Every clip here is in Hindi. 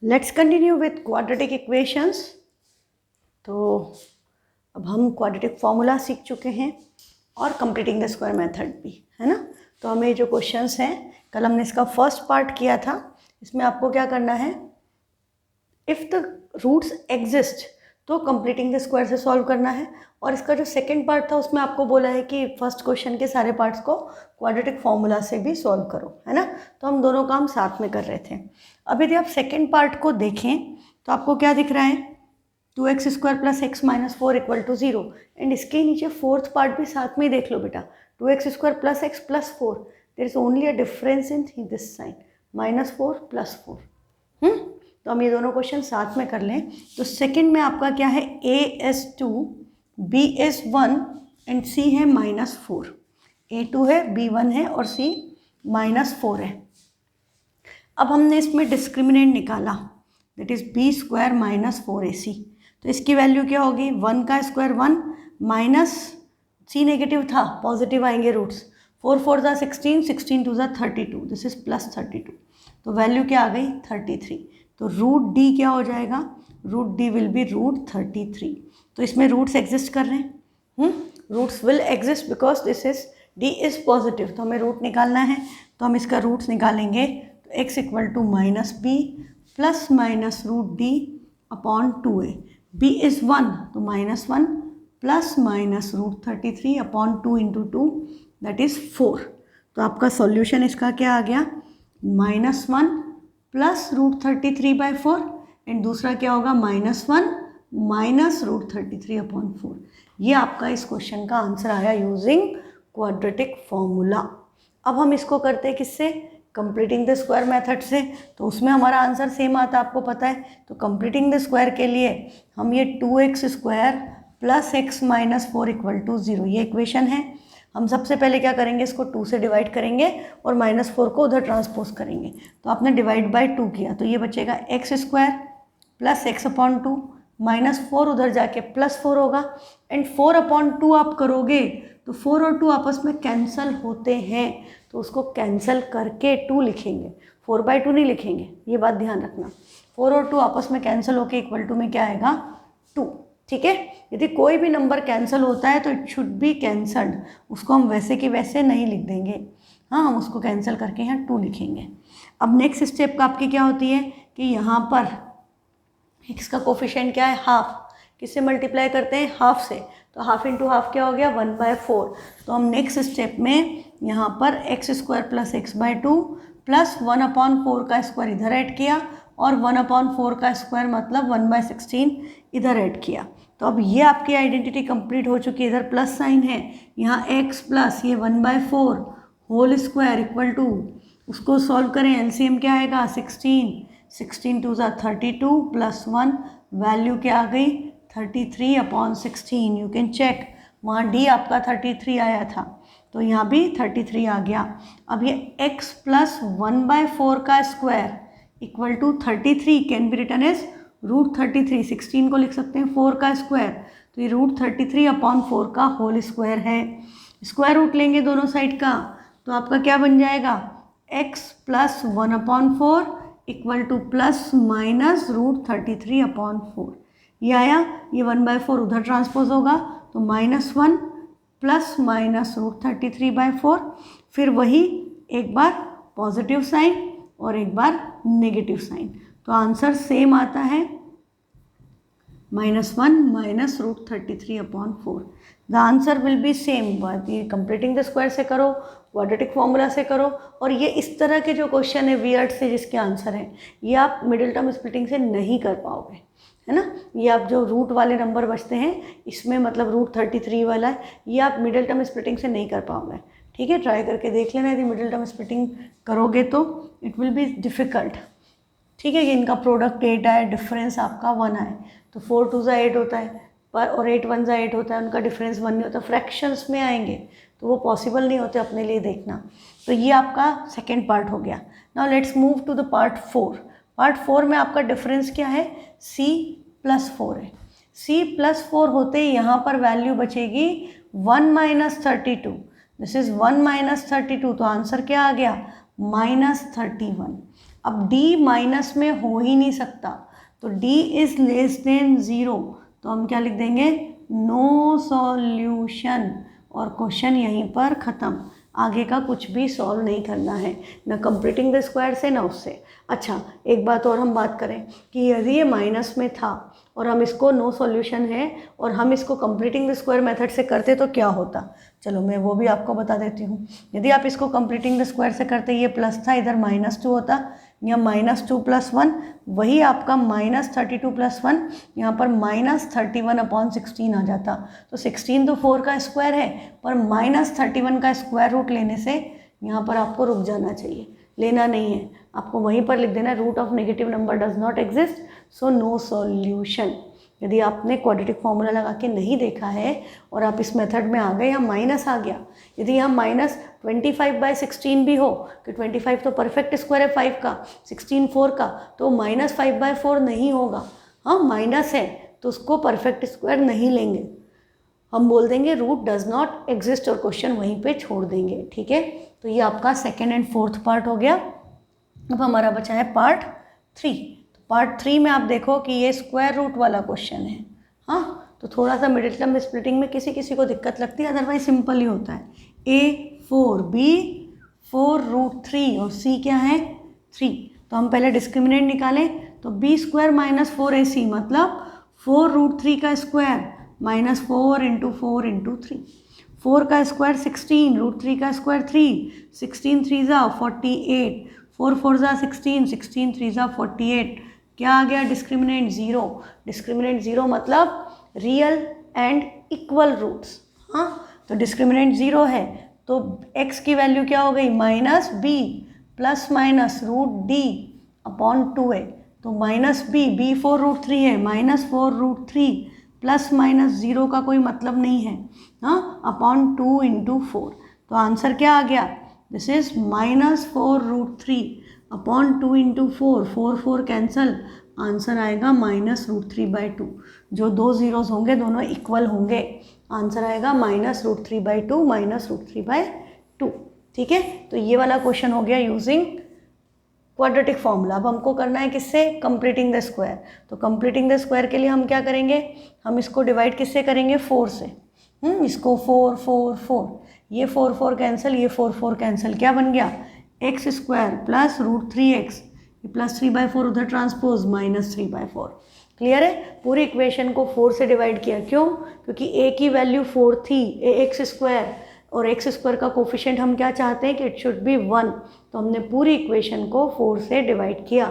Let's continue with quadratic equations. तो अब हम क्वाड्रेटिक फॉर्मूला सीख चुके हैं और कंप्लीटिंग द स्क्वायर मेथड भी, है ना। तो हमें जो क्वेश्चंस हैं, कल हमने इसका फर्स्ट पार्ट किया था। इसमें आपको क्या करना है, इफ़ द रूट्स एग्जिस्ट तो कंप्लीटिंग द स्क्वायर से सॉल्व करना है। और इसका जो सेकंड पार्ट था उसमें आपको बोला है कि फर्स्ट क्वेश्चन के सारे पार्ट्स को क्वाड्रेटिक फॉर्मूला से भी सॉल्व करो, है ना। तो हम दोनों काम साथ में कर रहे थे। अब यदि आप सेकंड पार्ट को देखें तो आपको क्या दिख रहा है, 2x² + x - 4 = 0। एंड इसके नीचे फोर्थ पार्ट भी साथ में ही देख लो बेटा, 2x² + x + 4। There is only a difference in this sign, -4 + 4। तो हम ये दोनों क्वेश्चन साथ में कर लें। तो सेकंड में आपका क्या है, a(2), b(1) एंड c है -4। a2 है, b1 है और c -4 है। अब हमने इसमें डिस्क्रिमिनेंट निकाला, दैट इज b² - 4ac। तो इसकी वैल्यू क्या होगी, 1 का स्क्वायर 1 माइनस c नेगेटिव था, पॉजिटिव आएंगे रूट्स, 4 4 ज़ा 16, 16 2 ज़ा 32, दिस इज +32। तो वैल्यू क्या आ गई, 33। तो √d क्या हो जाएगा, √d विल बी √33। तो इसमें रूट्स एग्जिस्ट कर रहे हैं, roots will exist because this is d is positive. तो हमें रूट निकालना है, तो हम इसका रूट्स निकालेंगे। तो x = -b ± √d upon 2a। b is 1 तो -1 ± √33 अपॉन 2 × 2 दैट इज 4। तो आपका सॉल्यूशन इसका क्या आ गया, -1 + √33/4 एंड दूसरा क्या होगा, -1 - √33/4। ये आपका इस क्वेश्चन का आंसर आया यूजिंग क्वाड्रेटिक फॉर्मूला। अब हम इसको करते हैं किससे, कंप्लीटिंग द स्क्वायर मेथड से। तो उसमें हमारा आंसर सेम आता, आपको पता है। तो कंप्लीटिंग द स्क्वायर के लिए हम ये 2x² + x - 4 = 0, ये इक्वेशन है। हम सबसे पहले क्या करेंगे, इसको 2 से डिवाइड करेंगे और -4 को उधर ट्रांसपोज करेंगे। तो आपने डिवाइड बाय 2 किया, तो ये बचेगा x² + x/2 -4 उधर जाके +4 होगा। एंड 4/2 आप करोगे तो 4 और 2 आपस में कैंसल होते हैं, तो उसको कैंसल करके 2 लिखेंगे, 4/2 नहीं लिखेंगे, ये बात ध्यान रखना। 4 और 2 आपस में कैंसिल होके = में क्या आएगा, 2। ठीक है, यदि कोई भी नंबर कैंसिल होता है तो इट शुड बी कैंसल्ड, उसको हम वैसे कि वैसे नहीं लिख देंगे, हाँ हम उसको कैंसिल करके यहाँ 2 लिखेंगे। अब नेक्स्ट स्टेप का आपकी क्या होती है कि यहाँ पर x का कोफिशिएंट क्या है, हाफ। किससे मल्टीप्लाई करते हैं, हाफ से। तो हाफ इंटू हाफ क्या हो गया, 1/4। तो हम नेक्स्ट स्टेप में यहाँ पर x² + x/2 + 1/4 का स्क्वायर इधर ऐड किया और 1/4 का स्क्वायर मतलब 1/16 इधर ऐड किया। तो अब ये आपकी आइडेंटिटी कंप्लीट हो चुकी है। इधर प्लस साइन है, यहाँ x प्लस ये 1/4 होल स्क्वायर इक्वल टू, उसको सॉल्व करें, एलसीएम क्या आएगा, 16, 16 2 ज़ा 32 + 1, वैल्यू क्या आ गई, 33/16। यू कैन चेक, वहाँ d आपका 33 आया था, तो यहाँ भी 33 आ गया। अब ये x + 1/4 का square equal to 33 can be written as √33। 16 को लिख सकते हैं 4 का स्क्वायर, तो ये √33/4 का होल स्क्वायर है। स्क्वायर रूट लेंगे दोनों साइड का, तो आपका क्या बन जाएगा, x + 1/4 इक्वल टू ± √33/4। ये आया, ये 1/4 उधर ट्रांसपोज होगा, तो -1 ± √33/4। फिर वही एक बार पॉजिटिव साइन और एक बार नेगेटिव साइन, तो आंसर सेम आता है, -1 - √33/4। The answer will be same. ये कंप्लीटिंग द स्क्वायर से करो, क्वाड्रेटिक फॉर्मूला से करो, और ये इस तरह के जो क्वेश्चन है वियर्ड से जिसके आंसर हैं, ये आप मिडिल टर्म स्प्लिटिंग से नहीं कर पाओगे, है ना। ये आप जो रूट वाले नंबर बचते हैं इसमें, मतलब √33 वाला है, ये आप मिडिल टर्म स्प्लिटिंग से नहीं कर पाओगे। ठीक है, ट्राई करके देख लेना, यदि मिडिल टर्म स्प्लिटिंग करोगे तो इट विल बी डिफ़िकल्ट। ठीक है, कि इनका प्रोडक्ट 8 आए, डिफरेंस आपका 1 आए, तो 4 2 ज़ा 8 होता है पर, और 8 1 ज़ा 8 होता है, उनका डिफरेंस 1 नहीं होता, फ्रैक्शंस में आएंगे तो वो पॉसिबल नहीं होते अपने लिए देखना। तो ये आपका सेकेंड पार्ट हो गया। Now let's move to the part 4। Part 4 में आपका डिफरेंस क्या है, c + 4 है। c + 4 होते ही यहाँ पर वैल्यू बचेगी 1 - 32, दिस इज 1 - 32, तो आंसर क्या आ गया, -31। अब d माइनस में हो ही नहीं सकता, तो d इज़ लेस देन 0, तो हम क्या लिख देंगे, नो सॉल्यूशन, और क्वेश्चन यहीं पर ख़त्म। आगे का कुछ भी सॉल्व नहीं करना है, ना कंप्लीटिंग द स्क्वायर से ना उससे। अच्छा, एक बात और हम बात करें कि यदि ये माइनस में था और हम इसको नो सॉल्यूशन है और हम इसको कंप्लीटिंग द स्क्वायर मेथड से करते तो क्या होता। चलो मैं वो भी आपको बता देती हूँ। यदि आप इसको कंप्लीटिंग द स्क्वायर से करते, ये प्लस था, इधर -2 होता, यहाँ -2 + 1, वही आपका -32 + 1, यहाँ पर -31/16 आ जाता। तो 16 तो 4 का स्क्वायर है, पर -31 का स्क्वायर रूट लेने से यहाँ पर आपको रुक जाना चाहिए, लेना नहीं है, आपको वहीं पर लिख देना root of negative number does not exist, so no solution. यदि आपने क्वाड्रेटिक फॉर्मूला लगा के नहीं देखा है और आप इस मेथड में आ गए, यहाँ माइनस आ गया, यदि यहाँ -25/16 भी हो कि 25 तो परफेक्ट स्क्वायर है 5 का, 16 4 का, तो -5/4 नहीं होगा। हाँ, माइनस है तो उसको परफेक्ट स्क्वायर नहीं लेंगे, हम बोल देंगे रूट डज नॉट एग्जिस्ट और क्वेश्चन वहीं पे छोड़ देंगे। ठीक है, तो ये आपका सेकेंड एंड फोर्थ पार्ट हो गया। अब हमारा बचा है पार्ट 3। तो पार्ट 3 में आप देखो कि ये स्क्वायर रूट वाला क्वेश्चन है। हाँ, तो थोड़ा सा मिडिल टर्म स्प्लिटिंग में किसी किसी को दिक्कत लगती है, अदरवाइज सिंपल ही होता है। A4 B4√3 और C क्या है 3। तो हम पहले डिस्क्रिमिनेंट निकालें, तो B² - 4AC मतलब 4√3 का स्क्वायर -4 × 4 × 3, 4 का स्क्वायर 16, √3 का स्क्वायर 3, 16 3 × 48, 4 4 × 16, 16 3 × 48। क्या आ गया, डिस्क्रिमिनेंट 0। डिस्क्रिमिनेंट 0 मतलब रियल एंड इक्वल रूट्स। हाँ, तो डिस्क्रिमिनेंट 0 है तो x की वैल्यू क्या हो गई, -b ± √d/2a। तो -b, B4√3 है, -4√3 ±0 का कोई मतलब नहीं है, हाँ, /2 × 4। तो आंसर क्या आ गया, दिस इज -4√3 /2 × 4, 4 4 कैंसल, आंसर आएगा -√3/2। जो दो जीरोस होंगे दोनों इक्वल होंगे, आंसर आएगा -√3/2 -√3/2। ठीक है, तो ये वाला क्वेश्चन हो गया यूजिंग क्वाड्रेटिक फॉर्मूला। अब हमको करना है किससे, कंप्लीटिंग द स्क्वायर। तो कंप्लीटिंग द स्क्वायर के लिए हम क्या करेंगे, हम इसको डिवाइड किससे करेंगे, 4 से। इसको 4 4 4, ये 4 4 कैंसिल, ये 4 4 कैंसिल, क्या बन गया, x² + √3x, +3/4 उधर ट्रांसपोज -3/4। क्लियर है, पूरी इक्वेशन को 4 से डिवाइड किया, क्यों, क्योंकि a की वैल्यू 4 थी, ax² और x² का कोफिशिएंट हम क्या चाहते हैं कि इट शुड बी 1, तो हमने पूरी इक्वेशन को 4 से डिवाइड किया।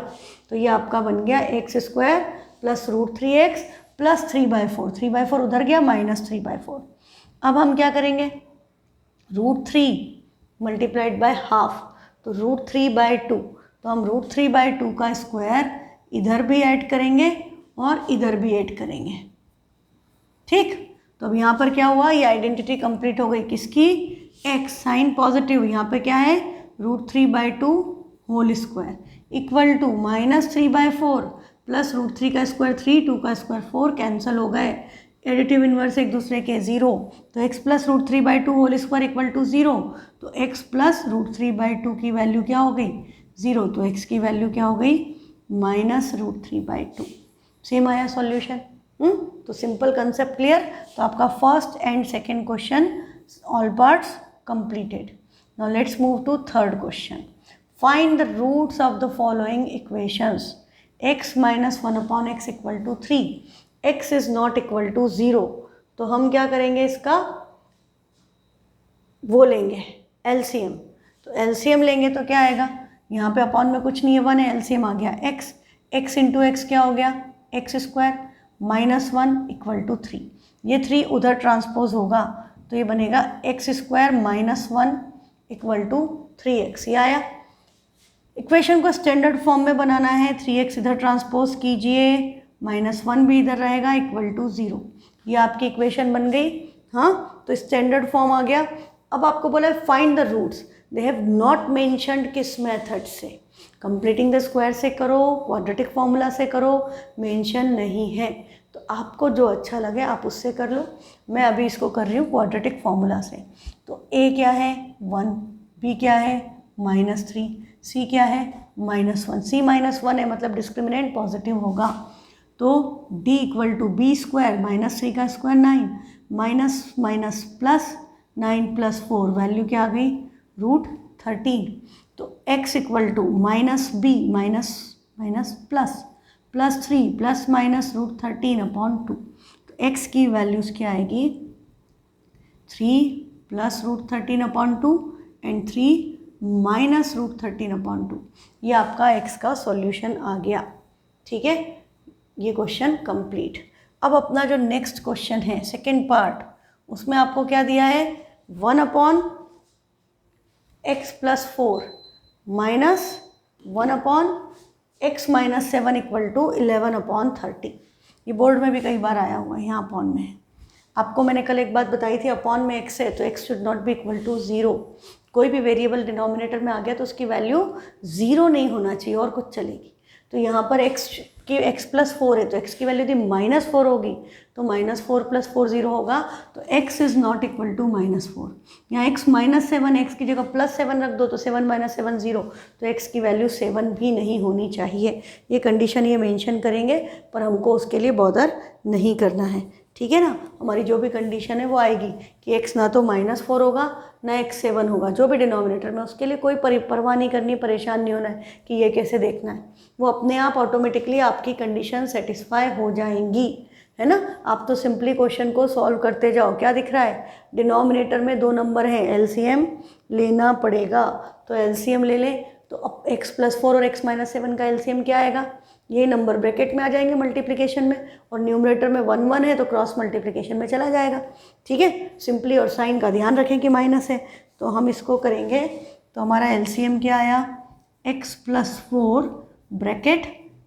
तो ये आपका बन गया x² + √3x + 3/4, 3/4 उधर गया, -3/4। अब हम क्या करेंगे, √3 × ½ तो √3/2, तो हम √3/2 का स्क्वायर इधर भी ऐड करेंगे और इधर भी ऐड करेंगे। ठीक, तो अब यहाँ पर क्या हुआ, ये आइडेंटिटी कंप्लीट हो गई किसकी, x, साइन पॉजिटिव, यहाँ पे क्या है √3/2 whole square equal to -3/4 plus √3 का स्क्वायर 3, 2 का स्क्वायर 4, कैंसिल हो गए, एडिटिव इन्वर्स एक दूसरे के 0, तो x + √3/2 whole square equal to 0, तो x + √3/2 की वैल्यू क्या हो गई 0, तो x की वैल्यू क्या हो गई -√3/2। सेम आया सॉल्यूशन। तो सिंपल कंसेप्ट क्लियर। तो आपका first and second question all parts completed. Now let's move to third question. Find the roots of the following equations. x - 1/x = 3, x is not equal to 0, तो हम क्या करेंगे, इसका वो लेंगे एलसीएम। तो एलसीएम लेंगे तो क्या आएगा, यहाँ पे अपॉन में कुछ नहीं है, 1 है, एलसीएम आ गया x, x × x क्या हो गया, x² -1 = 3, ये 3 उधर ट्रांसपोज होगा, तो ये बनेगा x² -1 = 3x। ये आया। इक्वेशन को स्टैंडर्ड फॉर्म में बनाना है, 3x इधर ट्रांसपोज कीजिए, -1 भी इधर रहेगा = 0, ये आपकी इक्वेशन बन गई। हाँ, तो स्टैंडर्ड फॉर्म आ गया। अब आपको बोला है find the roots, they have not mentioned किस मेथड से, कंप्लीटिंग द स्क्वायर से करो, क्वाड्रेटिक फॉर्मूला से करो, मेंशन नहीं है, तो आपको जो अच्छा लगे आप उससे कर लो। मैं अभी इसको कर रही हूँ क्वाड्रेटिक फॉर्मूला से। तो a क्या है 1, b क्या है -3, c क्या है -1, c -1 है मतलब डिस्क्रिमिनेंट पॉजिटिव होगा। तो d = b², -3 का square 9, minus minus plus 9 + 4 value क्या आ गई √13। तो x = -b माइनस माइनस +3 + -√13/2। तो x की वैल्यूज़ क्या आएगी 3 + √13/2 एंड 3 - √13/2। ये आपका x का सॉल्यूशन आ गया। ठीक है, ये क्वेश्चन कंप्लीट। अब अपना जो नेक्स्ट क्वेश्चन है सेकेंड पार्ट, उसमें आपको क्या दिया है 1/x + 4 -1/x - 7 = 11/30। ये बोर्ड में भी कई बार आया हुआ है, यहाँ अपॉन में है। आपको मैंने कल एक बात बताई थी, अपॉन में x है तो x should not be equal to 0। कोई भी वेरिएबल डिनोमिनेटर में आ गया तो उसकी वैल्यू 0 नहीं होना चाहिए और कुछ चलेगी। तो यहाँ पर x + 4 है तो x की वैल्यू यदि -4 होगी तो -4 + 4 0 होगा, तो x is not equal to -4। यहाँ x -7, x की जगह +7 रख दो तो 7 - 7 0, तो x की वैल्यू 7 भी नहीं होनी चाहिए। ये कंडीशन ये मेंशन करेंगे पर हमको उसके लिए बॉदर नहीं करना है। ठीक है ना, हमारी जो भी कंडीशन है वो आएगी कि x ना तो -4 होगा ना x 7 होगा, जो भी डिनोमिनेटर में, उसके लिए कोई परवाह नहीं करनी, परेशान नहीं होना है कि ये कैसे देखना है। वो अपने आप ऑटोमेटिकली आपकी कंडीशन सेटिस्फाई हो जाएंगी, है ना। आप तो सिंपली क्वेश्चन को सॉल्व करते जाओ। क्या दिख रहा है डिनोमिनेटर में 2 नंबर हैं, एलसीएम लेना पड़ेगा। तो एलसीएम ले लें तो अब x + 4 और x - 7 का एलसीएम क्या आएगा, ये नंबर ब्रैकेट में आ जाएंगे मल्टीप्लिकेशन में, और न्यूमरेटर में 1 1 है तो क्रॉस मल्टीप्लिकेशन में चला जाएगा। ठीक है, सिंपली, और साइन का ध्यान रखें कि माइनस है। तो हम इसको करेंगे तो हमारा एलसीएम क्या आया x + 4 ब्रैकेट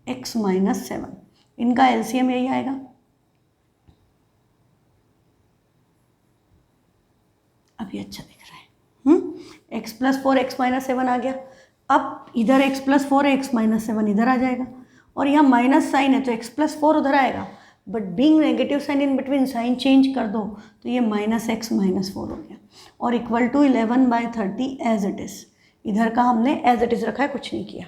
x - 7, इनका एलसीएम यही आएगा। अभी अच्छा दिख रहा है। x + 4 x - 7 आ गया। अब इधर x + 4 है, x - 7 इधर आ जाएगा, और यहाँ माइनस साइन है तो x + 4 उधर आएगा, but being negative sign in between sign change कर दो तो ये -x - 4 हो गया, और equal to 11/30 as it is. इधर का हमने एज इट इज़ रखा है, कुछ नहीं किया।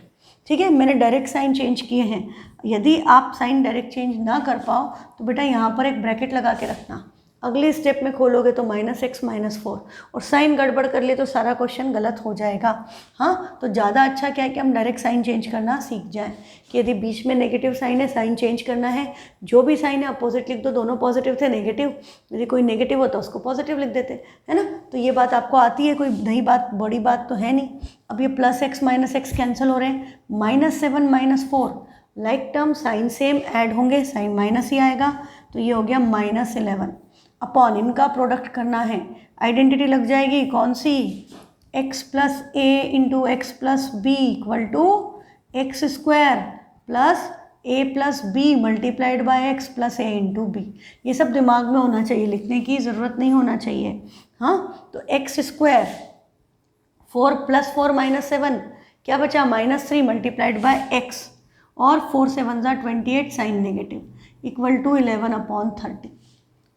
ठीक है, मैंने डायरेक्ट साइन चेंज किए हैं। यदि आप साइन डायरेक्ट चेंज ना कर पाओ तो बेटा यहाँ पर एक ब्रैकेट लगा के रखना, अगले स्टेप में खोलोगे तो -x - 4, और साइन गड़बड़ कर ले तो सारा क्वेश्चन गलत हो जाएगा। हाँ, तो ज़्यादा अच्छा क्या है कि हम डायरेक्ट साइन चेंज करना सीख जाएं, कि यदि बीच में नेगेटिव साइन है साइन चेंज करना है, जो भी साइन है अपोजिट लिख दो। दोनों पॉजिटिव थे, नेगेटिव, यदि कोई नेगेटिव होता उसको पॉजिटिव लिख देते, है ना। तो ये बात आपको आती है, कोई नई बात बड़ी बात तो है नहीं। अब ये +x - x कैंसिल हो रहे हैं, -7 - 4 like term, sign same add होंगे, साइन माइनस ही आएगा, तो ये हो गया -11 अपॉन, इनका प्रोडक्ट करना है, आइडेंटिटी लग जाएगी कौन सी, x + a × x + b = x² + a + b multiplied by x + a × b। ये सब दिमाग में होना चाहिए, लिखने की ज़रूरत नहीं होना चाहिए। हाँ, तो x², 4 + 4 - 7 क्या बचा -3 मल्टीप्लाइड बाय x, और 4 7 = 28 sign negative equal to 11/30।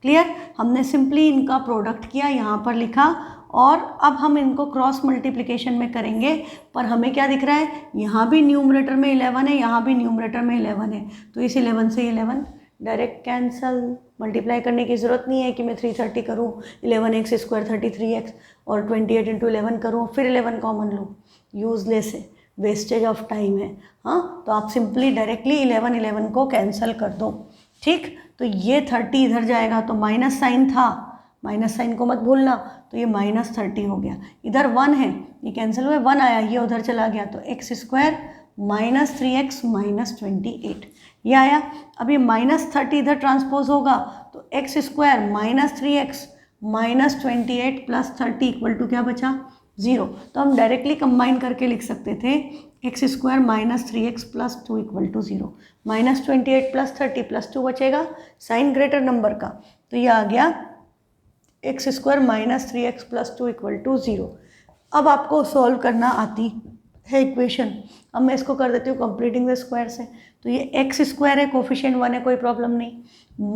Clear, हमने सिंपली इनका प्रोडक्ट किया, यहाँ पर लिखा, और अब हम इनको क्रॉस मल्टीप्लिकेशन में करेंगे। पर हमें क्या दिख रहा है, यहाँ भी न्यूमरेटर में 11 है, यहाँ भी न्यूमरेटर में 11 है, तो इस 11 से 11 डायरेक्ट कैंसल, मल्टीप्लाई करने की ज़रूरत नहीं है कि मैं 330 करूँ, 11x² 33x और 28 × 11 करूँ फिर 11 कॉमन लूँ, यूजलेस है, वेस्टेज ऑफ टाइम है। हाँ, तो आप सिंपली डायरेक्टली 11 को कैंसिल कर दो। ठीक, तो ये 30 इधर जाएगा, तो माइनस साइन था, माइनस साइन को मत भूलना, तो ये -30 हो गया। इधर 1 है, ये कैंसिल हुए, 1 आया, ये उधर चला गया, तो x² -3x -28 ये आया। अब ये -30 इधर ट्रांसपोज होगा तो x² -3x -28 + 30 = क्या बचा 0। तो हम डायरेक्टली कंबाइन करके लिख सकते थे x² -3x + 2 = 0, -28 + 30 + 2 बचेगा साइन ग्रेटर नंबर का, तो ये आ गया x² -3x + 2 = 0। अब आपको सॉल्व करना आती है इक्वेशन। अब मैं इसको कर देती हूँ कंप्लीटिंग द स्क्वायर से, तो ये x² है, कोफिशिएंट 1 है, कोई प्रॉब्लम नहीं,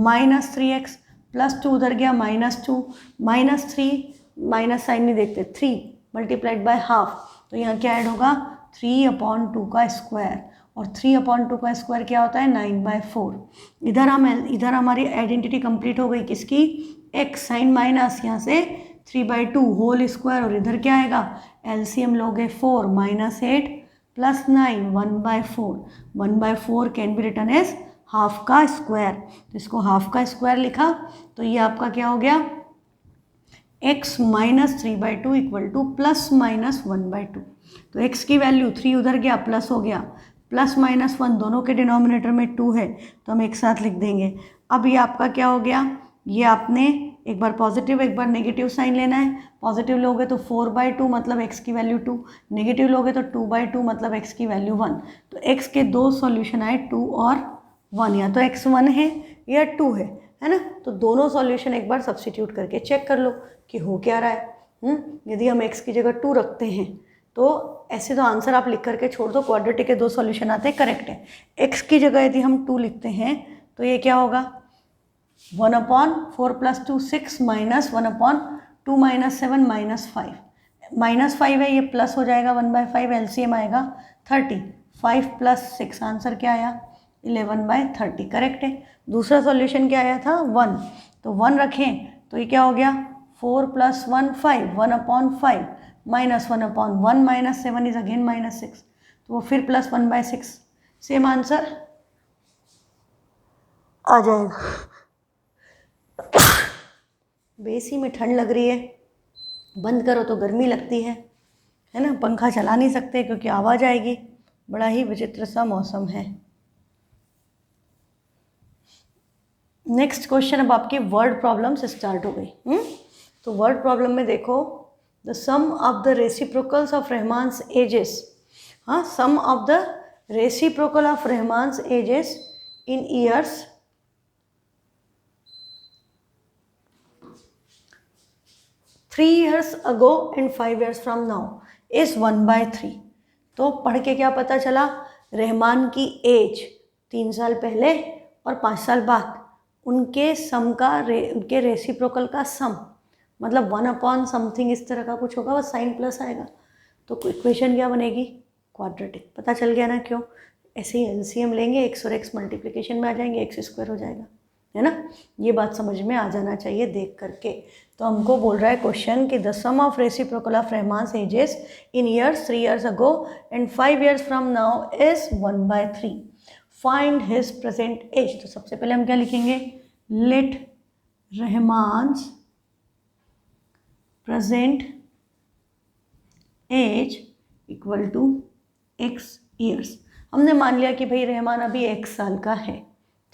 -3x + 2 उधर गया -2 -3 माइनस साइन नहीं देखते, 3 मल्टीप्लाइड बाय हाफ, तो यहाँ क्या ऐड होगा 3/2 का स्क्वायर, और 3/2 का स्क्वायर क्या होता है 9/4। इधर हमारी आइडेंटिटी कंप्लीट हो गई किसकी, x साइन माइनस यहाँ से 3/2 होल स्क्वायर, और इधर क्या आएगा एलसीएम लोगे 4 - 8 + 9 1/4। 1/4 can be written as half का स्क्वायर, तो इसको हाफ का स्क्वायर लिखा, तो ये आपका क्या हो गया x - 3/2 = ±1/2। तो x की वैल्यू 3 उधर गया प्लस हो गया, +-1 दोनों के डिनोमिनेटर में 2 है तो हम एक साथ लिख देंगे। अब ये आपका क्या हो गया, ये आपने एक बार पॉजिटिव एक बार नेगेटिव साइन लेना है। पॉजिटिव लोगे तो 4/2 मतलब x की वैल्यू 2, नेगेटिव लोगे तो 2/2 मतलब x की वैल्यू 1। तो x के दो सॉल्यूशन आए 2 और 1, या तो x 1 है या 2 है ना। तो दोनों सॉल्यूशन एक बार सब्स्टिट्यूट करके चेक कर लो कि हो क्या रहा है। यदि हम x की जगह 2 रखते हैं तो ऐसे तो आंसर आप लिख करके छोड़ दो, क्वाड्रेटिक के दो सॉल्यूशन आते हैं, करेक्ट है। x की जगह यदि हम 2 लिखते हैं तो ये क्या होगा 1/4 + 2 6 - 1/2 - 7 -5 है, ये प्लस हो जाएगा 1/5, एलसीएम आएगा 30। 5 + 6 आंसर क्या आया 11/30, करेक्ट है। दूसरा सॉल्यूशन क्या आया था 1, तो 1 रखें तो ये क्या हो गया 4 + 1 5 1/5 -1/1 - 7 इज अगेन -6, तो वो फिर +1/6, सेम आंसर आ जाएगा। बेसी में ठंड लग रही है, बंद करो तो गर्मी लगती है ना, पंखा चला नहीं सकते क्योंकि आवाज़ आएगी, बड़ा ही विचित्र सा मौसम है। नेक्स्ट क्वेश्चन, अब आपकी वर्ड प्रॉब्लम्स स्टार्ट हो गई। तो वर्ड प्रॉब्लम में देखो, the sum of the reciprocals of Rahman's ages, हाँ sum of the reciprocal of Rahman's ages in years 3 years ago and 5 years from now is 1/3। तो पढ़ के क्या पता चला, रहमान की एज 3 साल पहले और 5 साल बाद, उनके सम का उनके रेसिप्रोकल का सम मतलब 1/समथिंग इस तरह का कुछ होगा, बस साइन प्लस आएगा। तो इक्वेशन क्या बनेगी क्वाड्रेटिक, पता चल गया ना क्यों। ऐसे ही एलसीएम लेंगे, x और x मल्टीप्लिकेशन में आ जाएंगे, x² हो जाएगा, है ना। ये बात समझ में आ जाना चाहिए देख करके। तो हमको बोल रहा है क्वेश्चन कि the sum of reciprocal of Rahman's ages in years 3 years ago and 5 years from now is 1/3। Find his present age. तो सबसे पहले हम क्या लिखेंगे, let Rahman's present age = x years. हमने मान लिया कि भाई रहमान अभी x साल का है,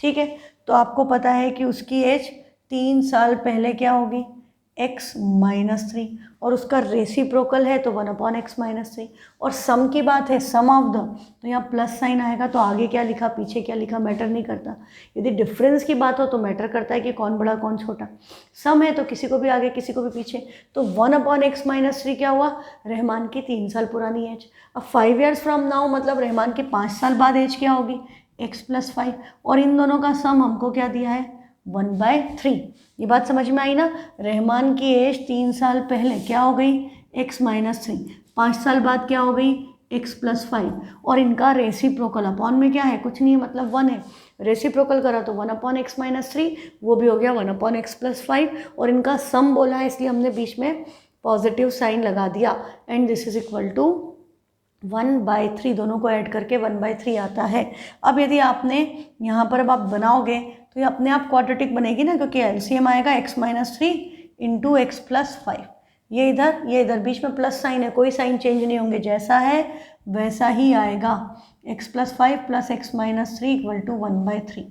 ठीक है। तो आपको पता है कि उसकी एज 3 साल पहले क्या होगी x - 3, और उसका रेसिप्रोकल है तो 1/x - 3, और सम की बात है सम ऑफ द, तो यहाँ प्लस साइन आएगा, तो आगे क्या लिखा पीछे क्या लिखा मैटर नहीं करता। यदि डिफरेंस की बात हो तो मैटर करता है कि कौन बड़ा कौन छोटा। सम है तो किसी को भी आगे किसी को भी पीछे, तो 1/x - 3 क्या हुआ रहमान की 3 साल पुरानी एज। अब 5 years फ्रॉम नाउ मतलब रहमान के 5 साल बाद एज क्या होगी x + 5, और इन दोनों का सम हमको क्या दिया है 1/3। ये बात समझ में आई ना। रहमान की एज 3 साल पहले क्या हो गई x - 3, 5 साल बाद क्या हो गई x + 5, और इनका रेसिप्रोकल अपॉन में क्या है कुछ नहीं है, मतलब 1 है। रेसिप्रोकल करा तो 1/x - 3, वो भी हो गया 1/x + 5, और इनका सम बोला है इसलिए हमने बीच में पॉजिटिव साइन लगा दिया, and this is equal to 1/3, दोनों को ऐड करके 1/3 आता है। अब यदि आपने यहाँ पर अब आप बनाओगे तो ये अपने आप क्वाड्रेटिक बनेगी ना, क्योंकि एलसीएम आएगा x - 3 × x + 5। ये इधर बीच में प्लस साइन है, कोई साइन चेंज नहीं होंगे, जैसा है वैसा ही आएगा। x + 5 + x - 3 = 1/3।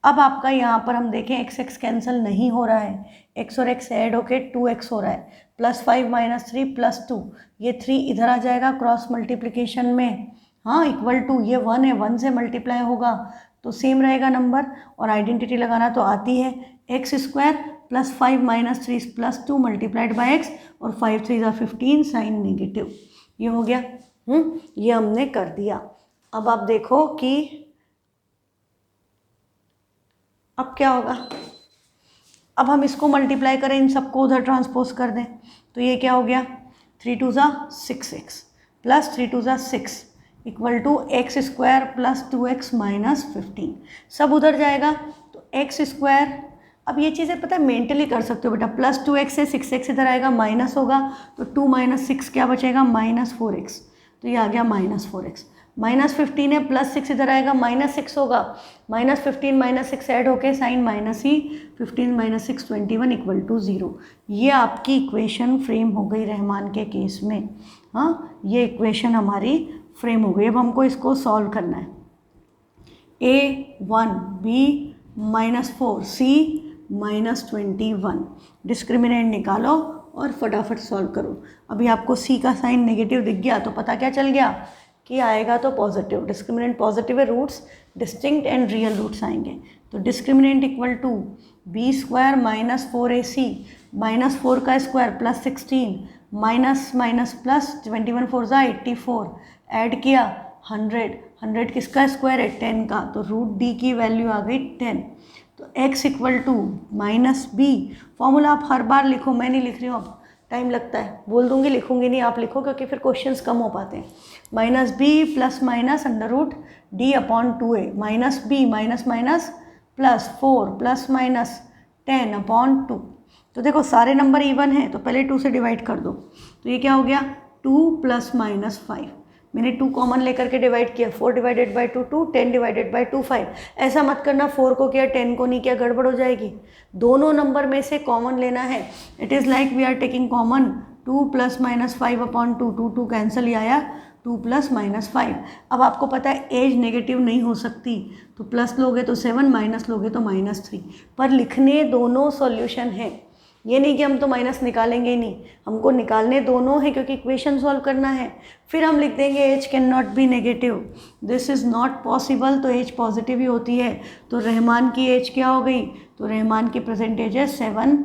अब आपका यहाँ पर हम देखें x कैंसिल नहीं हो रहा है, x और x ऐड होके 2x हो रहा है, +5 - 3 + 2, ये 3 इधर आ जाएगा क्रॉस मल्टीप्लिकेशन में, हाँ = ये 1 है, 1 से मल्टीप्लाई होगा तो सेम रहेगा नंबर, और आइडेंटिटी लगाना तो आती है x² + 5 - 3 + 2 × x, और 5 3 = 15 साइन नेगेटिव। ये हो गया, ये हमने कर दिया। अब आप देखो कि अब क्या होगा, अब हम इसको मल्टीप्लाई करें, इन सबको उधर ट्रांसपोज कर दें, तो ये क्या हो गया 3 2 = 6x प्लस 3 2 ज़ा 6 equal to x square plus 2x minus 15, सब उधर जाएगा तो एक्स स्क्वायर। अब ये चीज़ें पता है मेंटली कर सकते हो बेटा, प्लस 2x से 6x इधर आएगा माइनस होगा तो 2 माइनस 6 क्या बचेगा -4x, तो ये आ गया -4x। -15 है प्लस 6 इधर आएगा -6 होगा, -15 -6 ऐड होके साइन माइनस ही 15 - 6 21 इक्वल टू 0। ये आपकी इक्वेशन फ्रेम हो गई रहमान के केस में। हाँ, ये इक्वेशन हमारी फ्रेम हो गई। अब हमको इसको सॉल्व करना है। A1 B -4 C -21, डिस्क्रिमिनेंट निकालो और फटाफट सॉल्व करो। अभी आपको C का साइन नेगेटिव दिख गया तो पता क्या चल गया कि आएगा तो पॉजिटिव, डिस्क्रिमिनेंट पॉजिटिव है, roots distinct and real roots आएंगे। तो discriminant equal to B² -4AC -4 का square plus 16 minus minus plus 21 4 ज़ा 84 ऐड किया 100 किसका स्क्वायर है 10 का, तो रूट डी की वैल्यू आ गई 10। तो x equal to -b, formula आप हर बार लिखो, मैं नहीं लिख रही हूँ, अब टाइम लगता है, बोल दूंगी लिखूंगी नहीं, आप लिखो क्योंकि फिर क्वेश्चंस कम हो पाते हैं। -b plus minus under root d upon 2a -b minus minus plus 4 plus minus 10 upon 2। तो देखो सारे नंबर इवन हैं तो पहले 2 से डिवाइड कर दो, तो ये क्या हो गया 2 + -5, मैंने 2 कॉमन लेकर के डिवाइड किया, 4 डिवाइडेड बाई 2 2, 10 डिवाइडेड बाई 2 5। ऐसा मत करना 4 को किया 10 को नहीं किया, गड़बड़ हो जाएगी। दोनों नंबर में से कॉमन लेना है। It is like we are taking common 2 + -5 upon 2, 2 2 cancel, आया 2 + -5। अब आपको पता है एज नेगेटिव नहीं हो सकती, तो प्लस लोगे तो 7, माइनस लोगे तो -3, पर लिखने दोनों सॉल्यूशन है। ये नहीं कि हम तो माइनस निकालेंगे ही नहीं, हमको निकालने दोनों है क्योंकि इक्वेशन सॉल्व करना है। फिर हम लिख देंगे as can not be negative, this is not possible, तो एज पॉजिटिव ही होती है। तो रहमान की एज क्या हो गई, तो रहमान की प्रेजेंट एज है 7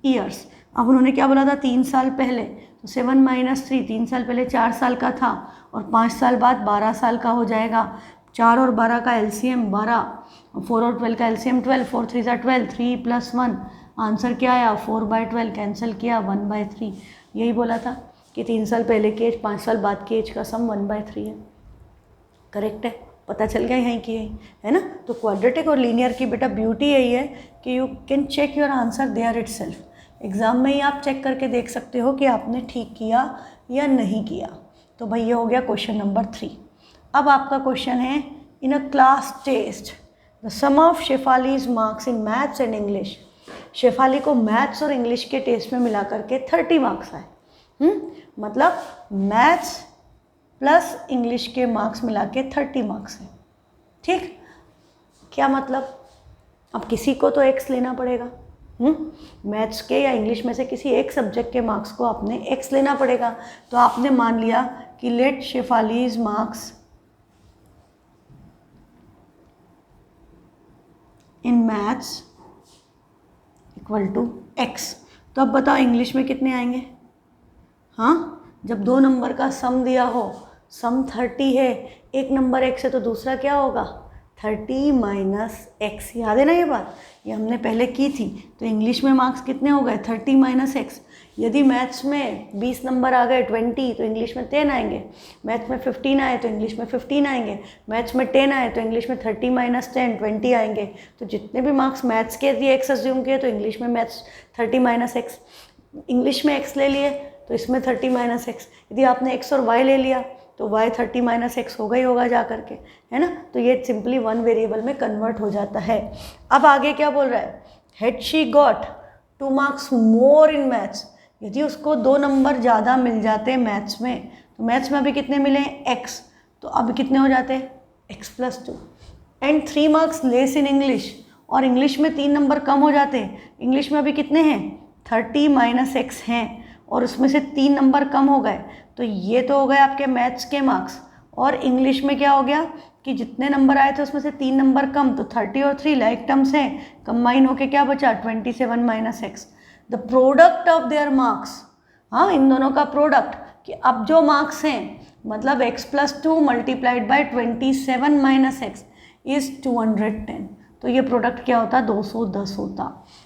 ईयर्स। अब उन्होंने क्या बोला था 3 साल पहले, तो 7 - 3, 3 साल पहले 4 साल का था और 5 साल बाद 12 साल का हो जाएगा। 4 और 12 का एलसीएम 12, 4 और 12 का एलसीएम 12, 4 3 ज़ा 12, 3 + 1, आंसर क्या आया 4/12, कैंसिल किया 1/3। यही बोला था कि 3 साल पहले की एज 5 साल बाद की एज का सम 1/3 है। करेक्ट है, पता चल गया यहीं की यही है ना। तो क्वाड्रेटिक और लीनियर की बेटा ब्यूटी यही है कि you can check your answer there itself. Exam में ही आप चेक करके देख सकते हो कि आपने ठीक किया या नहीं किया। तो भाई ये हो गया क्वेश्चन नंबर 3। अब आपका क्वेश्चन है, in a class test the sum of Shefali's marks in maths and English. Shefali को मैथ्स और इंग्लिश के टेस्ट में मिला करके 30 मार्क्स आए। मतलब मैथ्स प्लस इंग्लिश के मार्क्स मिला के 30 मार्क्स हैं। ठीक, क्या मतलब, अब किसी को तो एक्स लेना पड़ेगा। मैथ्स के या इंग्लिश में से किसी एक सब्जेक्ट के मार्क्स को आपने एक्स लेना पड़ेगा। तो आपने मान लिया कि let Shefali's marks in maths equal to x. तो अब बताओ इंग्लिश में कितने आएंगे। हाँ, जब 2 नंबर का सम दिया हो, सम 30 है, एक नंबर एक्स है तो दूसरा क्या होगा 30 - x। याद है ना ये बात, ये हमने पहले की थी। तो इंग्लिश में मार्क्स कितने हो गए 30 - x। यदि मैथ्स में 20 नंबर आ गए 20, तो इंग्लिश में 10 आएंगे। मैथ्स में 15 आए तो इंग्लिश में 15 आएंगे। मैथ्स में 10 आए तो इंग्लिश में 30 - 10 20 आएंगे। तो जितने भी मार्क्स मैथ्स के दिए एक्स अज्यूम किए तो इंग्लिश में मैथ्स 30 - x। इंग्लिश में एक्स ले लिए तो इसमें 30 - x। यदि आपने एक्स और वाई ले लिया तो y 30 - x होगा ही होगा जा करके, है ना। तो ये सिंपली 1 वेरिएबल में कन्वर्ट हो जाता है। अब आगे क्या बोल रहा है, had she got 2 marks more in maths. यदि उसको 2 नंबर ज़्यादा मिल जाते हैं मैथ्स में, तो मैथ्स में अभी कितने मिले x, तो अब कितने हो जाते हैं x + 2। And 3 marks less in English, और इंग्लिश में 3 नंबर कम हो जाते हैं। इंग्लिश में अभी कितने हैं 30 - x हैं और उसमें से 3 नंबर कम हो गए। तो ये तो हो गए आपके मैथ्स के मार्क्स। और इंग्लिश में क्या हो गया कि जितने नंबर आए थे उसमें से 3 नंबर कम, तो 30 और 3 लाइक टर्म्स हैं, कंबाइन होके क्या बचा 27 - x। The product of their marks, हाँ इन दोनों का प्रोडक्ट, कि अब जो मार्क्स हैं मतलब x + 2 × 27 - x इज़ 210। तो ये प्रोडक्ट क्या होता 210 होता।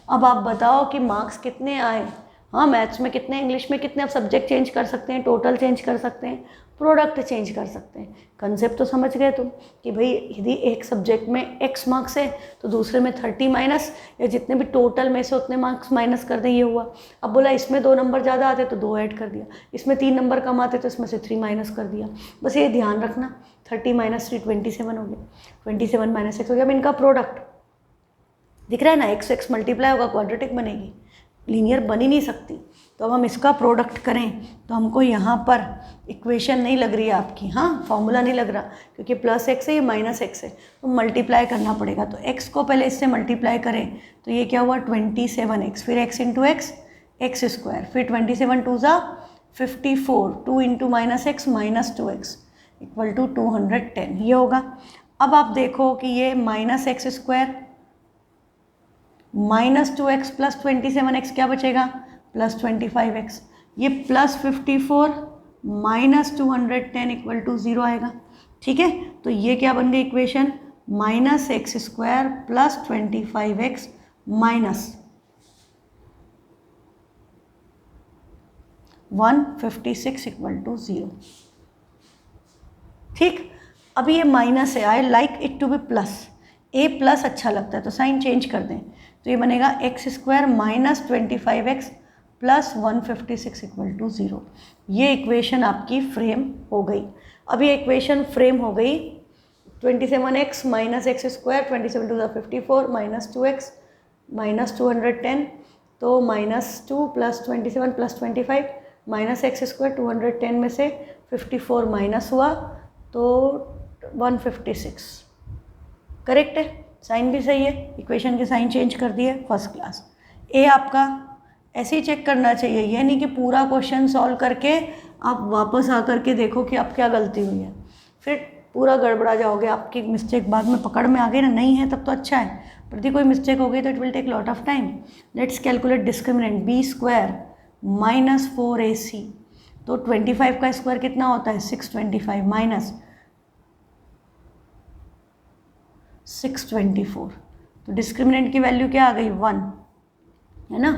अब आप बताओ कि मार्क्स कितने आए। हाँ, मैथ्स में कितने, इंग्लिश में कितने, अब सब्जेक्ट चेंज कर सकते हैं, टोटल चेंज कर सकते हैं, प्रोडक्ट चेंज कर सकते हैं। कंसेप्ट तो समझ गए तुम कि भाई यदि एक सब्जेक्ट में x मार्क्स है तो दूसरे में 30 माइनस, या जितने भी टोटल में से उतने मार्क्स माइनस कर दें, ये हुआ। अब बोला इसमें 2 नंबर ज़्यादा आते तो 2 ऐड कर दिया, इसमें 3 नंबर कम आते तो इसमें से 3 माइनस कर दिया। बस ये ध्यान रखना, 30 माइनस 3 27 हो गया, 27 माइनस 6 हो गया। अब इनका प्रोडक्ट दिख रहा है ना, x x मल्टीप्लाई होगा, क्वाड्रेटिक बनेगी, लीनियर बन ही नहीं सकती। तो अब हम इसका प्रोडक्ट करें तो हमको यहाँ पर इक्वेशन नहीं लग रही है आपकी, हाँ फॉर्मूला नहीं लग रहा, क्योंकि प्लस एक्स है, ये माइनस एक्स है, तो मल्टीप्लाई करना पड़ेगा। तो x को पहले इससे मल्टीप्लाई करें तो ये क्या हुआ 27x, फिर x into x x square, फिर 27 2 ज़ा 54, 2 into minus x minus 2x equal to 210, ये होगा। अब आप देखो कि ये minus x square minus 2x plus 27x क्या बचेगा, प्लस 25x, ये प्लस 54 माइनस 210 इक्वल टू 0 आएगा। ठीक है, तो ये क्या बन गई equation, minus x square plus 25x minus 156 equal to 0। ठीक, अभी ये माइनस है, I like it to be plus, a plus अच्छा लगता है तो साइन चेंज कर दें, तो ये बनेगा x square minus 25x plus 156 equal to 0। ये इक्वेशन आपकी फ्रेम हो गई। अब ये इक्वेशन फ्रेम हो गई, 27x minus x square, 27 two 54 minus 2x minus 210, तो minus 2 plus 27 plus 25 minus x square, 210 में से 54 माइनस हुआ तो 156, करेक्ट है, साइन भी सही है, इक्वेशन के साइन चेंज कर दिए, फर्स्ट क्लास। ए आपका ऐसे ही चेक करना चाहिए, ये नहीं कि पूरा क्वेश्चन सॉल्व करके आप वापस आकर के देखो कि आप क्या गलती हुई है, फिर पूरा गड़बड़ा जाओगे, आपकी मिस्टेक बाद में पकड़ में आ गई ना, नहीं है तब तो अच्छा है, पर यदि कोई मिस्टेक हो गई तो it will take lot of time. Let's calculate discriminant, B square minus 4ac, तो 25 का स्क्वायर कितना होता है 625 माइनस 624, तो डिस्क्रिमिनेंट की वैल्यू क्या आ गई 1, है ना,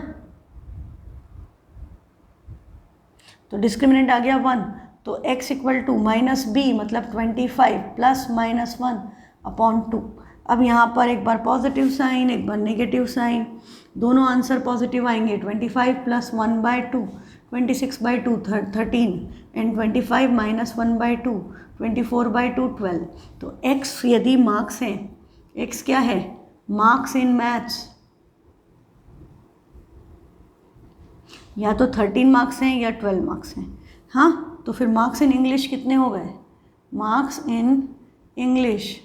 तो डिस्क्रिमिनेंट आ गया 1, तो x equal to minus B मतलब 25 प्लस माइनस 1 अपॉन 2। अब यहाँ पर एक बार पॉजिटिव साइन एक बार नेगेटिव साइन, दोनों आंसर पॉजिटिव आएंगे, 25 प्लस 1/2 26/2 13 एंड 25 माइनस 1/2 24/2 12। तो x यदि मार्क्स हैं, x क्या है, मार्क्स इन मैथ्स, या तो 13 मार्क्स हैं या 12 मार्क्स हैं, हाँ, तो फिर मार्क्स इन इंग्लिश कितने हो गए, marks in English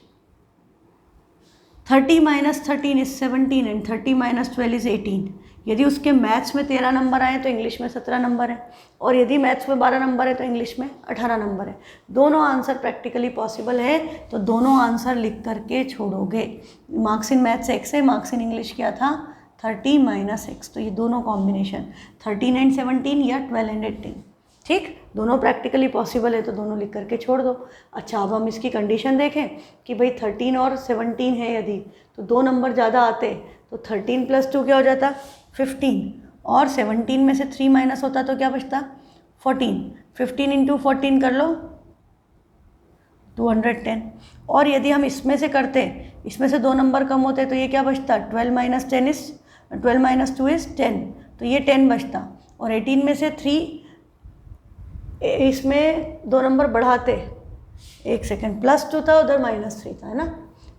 30 minus 13 is 17 and 30 minus 12 is 18। यदि उसके मैथ्स में 13 नंबर आए तो इंग्लिश में 17 नंबर है, और यदि मैथ्स में 12 नंबर है तो इंग्लिश में 18 नंबर है। दोनों आंसर प्रैक्टिकली पॉसिबल है, तो दोनों आंसर लिख करके छोड़ोगे। मार्क्स इन मैथ्स x है, मार्क्स इन इंग्लिश क्या था 30 माइनस x, तो ये दोनों कॉम्बिनेशन 13 एंड 17 या 12 एंड 18, ठीक, दोनों प्रैक्टिकली पॉसिबल है तो दोनों लिख करके छोड़ दो। अच्छा, अब हम इसकी कंडीशन देखें कि भाई 13 और 17 है, यदि तो 2 नंबर ज़्यादा आते तो 13 प्लस 2 क्या हो जाता 15, और 17 में से 3 माइनस होता तो क्या बचता 14, 15 इंटू 14 कर लो 210, और यदि हम इसमें से करते, इसमें से 2 नंबर कम होते तो ये क्या बचता 12 माइनस 10 इज 12 माइनस 2 इज 10, तो ये 10 बचता, और 18 में से 3, इसमें 2 नंबर बढ़ाते, एक सेकेंड, प्लस 2 था उधर माइनस 3 था, है ना,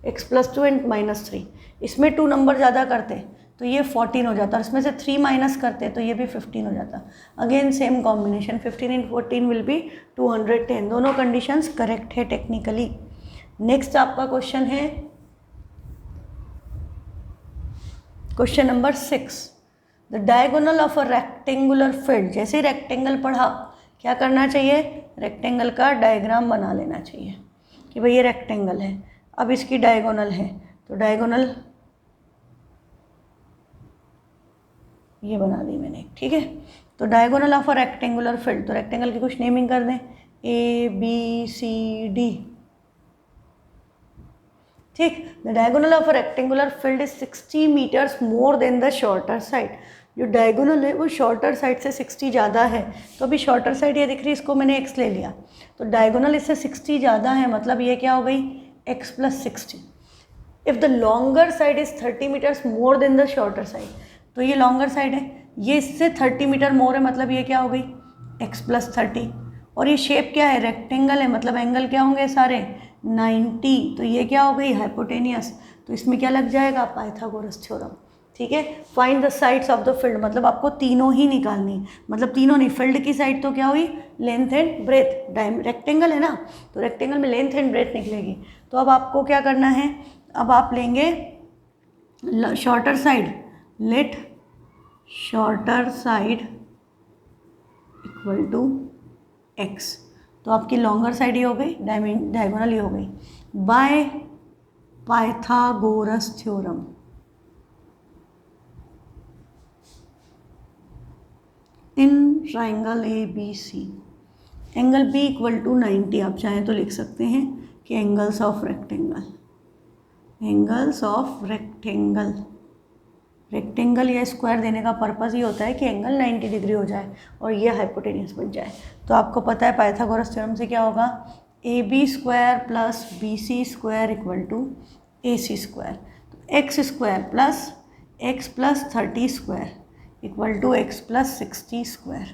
x प्लस 2 एंड माइनस 3, इसमें 2 नंबर ज़्यादा करते तो ये 14 हो जाता, और इसमें से 3 माइनस करते तो ये भी 15 हो जाता। Again same combination, 15 and 14 will be 210, दोनों कंडीशंस करेक्ट है टेक्निकली। नेक्स्ट आपका क्वेश्चन है question number 6, the diagonal of a rectangular field. जैसे ही रेक्टेंगल पढ़ा क्या करना चाहिए, रेक्टेंगल का डायग्राम बना लेना चाहिए कि भाई ये रेक्टेंगल है, अब इसकी डायगोनल है, तो डायगोनल ये बना दी मैंने, ठीक है, तो diagonal of a rectangular field, तो रेक्टेंगल की कुछ नेमिंग कर दें, ABCD, ठीक, the diagonal of a rectangular field is 60 meters more than the shorter side. जो डायगोनल है वो शॉर्टर साइड से 60 ज़्यादा है, तो अभी शॉर्टर साइड ये दिख रही है, इसको मैंने x ले लिया, तो डायगोनल इससे 60 ज़्यादा है, मतलब ये क्या हो गई x + 60। If the longer side is 30 meters more than the shorter side, तो ये लॉन्गर साइड है, ये इससे 30 मीटर मोर है, मतलब ये क्या हो गई x + 30। और ये शेप क्या है, रेक्टेंगल है, मतलब एंगल क्या होंगे सारे 90, तो ये क्या हो गई हाइपोटेनियस। तो इसमें क्या लग जाएगा, पाइथागोरस थ्योरम। ठीक है, find the sides of the field, मतलब आपको तीनों ही निकालनी, मतलब तीनों नहीं, फील्ड की साइड तो क्या हुई लेंथ एंड ब्रेथ, रेक्टेंगल है ना, तो रेक्टेंगल में लेंथ एंड ब्रेथ निकलेगी। तो अब आपको क्या करना है, अब आप लेंगे shorter side, let shorter side equal to x, तो आपकी लॉन्गर साइड ही हो गई, डायगोनल ही हो गई, by Pythagoras theorem. In triangle ABC, angle B = 90, आप चाहें तो लिख सकते हैं कि angles of rectangle, angles of rectangle, rectangle या स्क्वायर देने का पर्पज़ ही होता है कि एंगल 90 डिग्री हो जाए और ये हाइपोटेनियस बन जाए। तो आपको पता है पाइथागोरस थ्योरम से क्या होगा, AB² + BC² = AC², तो x² + x + 30² = x + 60²,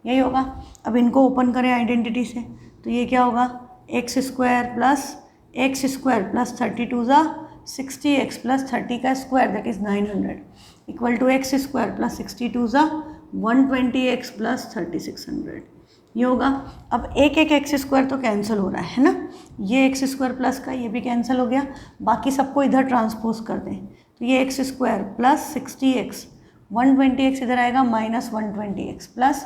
यही होगा। अब इनको ओपन करें आइडेंटिटी से, तो ये क्या होगा, x² + x² + 32 = 60, x + 30 का square that is 900 = x² + 62 = 120x + 3600, ये होगा। अब एक x² तो कैंसिल हो रहा है ना, ये x² प्लस का ये भी कैंसिल हो गया, बाकी सबको इधर ट्रांसपोज कर दें, तो ये x² + 60x, 120x इधर आएगा, -120x +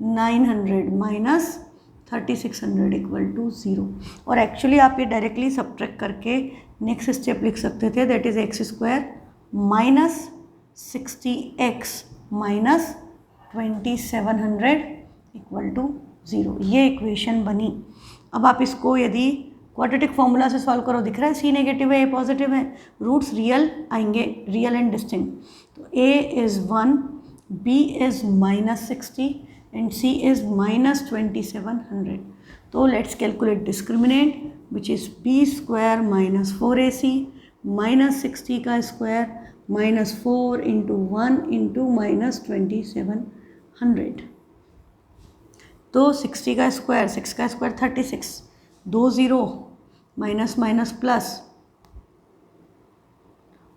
900 - 3600 = 0। और एक्चुअली आप ये डायरेक्टली सब्ट्रैक्ट करके नेक्स्ट स्टेप लिख सकते थे, दैट इज़ x² - 60x - 2700 = 0, ये इक्वेशन बनी। अब आप इसको यदि क्वाड्रेटिक फॉर्मूला से सॉल्व करो, दिख रहा है c नेगेटिव है, a पॉजिटिव है, रूट्स रियल आएंगे, रियल एंड डिस्टिंक्ट, तो a is 1, b is -60 and c is -2700। तो let's calculate discriminant which is b² - 4ac -60 का स्क्वायर -4 × 1 × -2700, तो 60 का स्क्वायर, 6 का square 36, 2 0 minus minus plus